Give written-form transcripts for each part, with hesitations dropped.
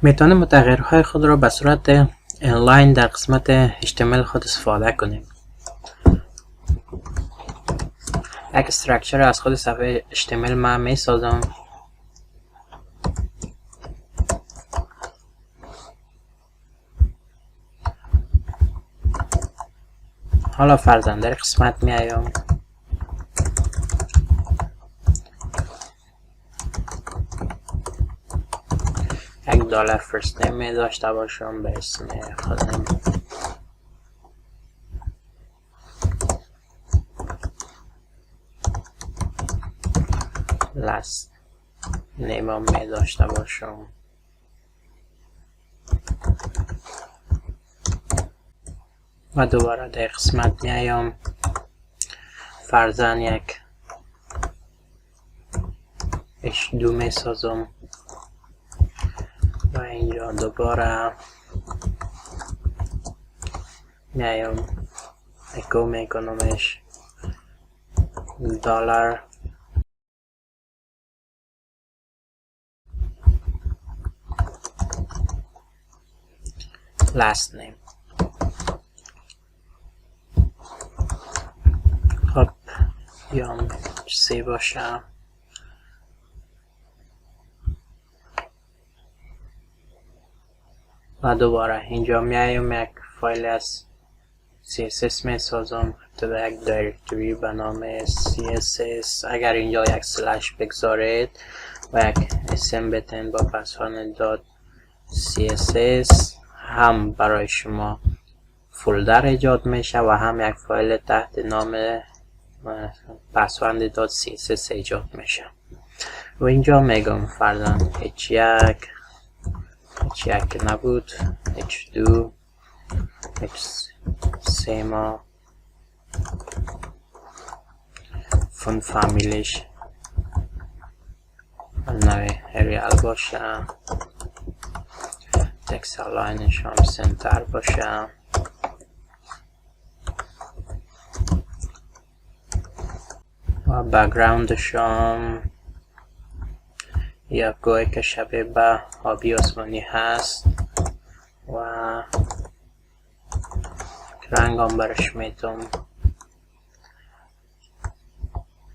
میتونیم متغیرهای خود را به صورت inline در قسمت HTML خود استفاده کنیم. یک استراکچر از خود صفحه HTML من می سازم. حالا فرضاً در قسمت می آیم. یک دلار فرست نیم می داشته باشم به اسم خودم. لاست نیم هم می داشته باشم. و دوباره در قسمت می آیم. فرضاً یک h2 می سازم و اینجا دوباره میایم اکو میکنمش دلار last name. خب بیام سی باشه و دوباره اینجا میایم یک فایل از CSS می سازم در یک دایرکتوری به نام CSS. اگر اینجا یک سلش بگذارید و یک اسم بتین با پسورد .css هم برای شما فولدر ایجاد میشه و هم یک فایل تحت نام پسورد .css ایجاد میشه. و اینجا میگم فرضاً h1 که نبود h2 h3 ما فون فامیلیش نوی ریال باشه، تکس الاینش هم سنتر باشه و بک‌گراندش هم یا گوی که شبیه به آبی آسمانی هست و رنگ هم برش میتونم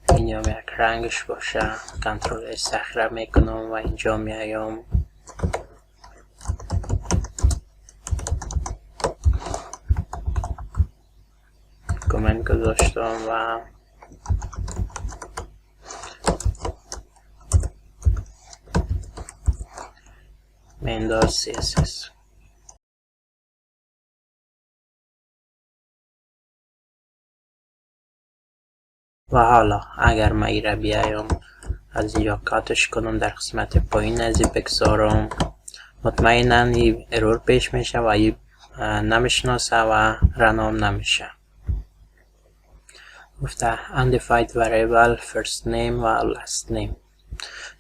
اینجا یک رنگش باشه. کنترل استخره میکنم و اینجا میایم کامنت گذاشتم و مندار CSS. و حالا اگر من ایره بیایم از اینجا کاتش کنم در قسمت پایین ازی بگذارم، مطمئناً این ارور پیش میشه و این نمیشناسه و رنام نمیشه. گفته undefined variable first name و last name.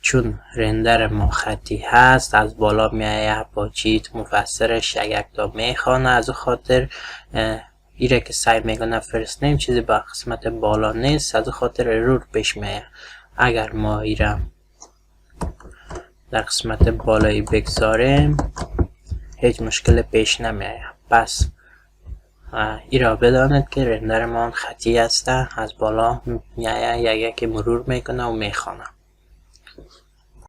چون رندر ما خطی هست از بالا میایه با چیت مفسرش یک تا میخوانه، از خاطر ایره که سعی میکنه فرست نیم چیزی با قسمت بالا نیست، از خاطر ارور پیش میایه. اگر ما ایره در قسمت بالایی بگذاریم هیچ مشکل پیش نمیایه. پس ایره بدانید که رندر ما خطی هسته، از بالا میایه یکی مرور میکنه و میخوانه.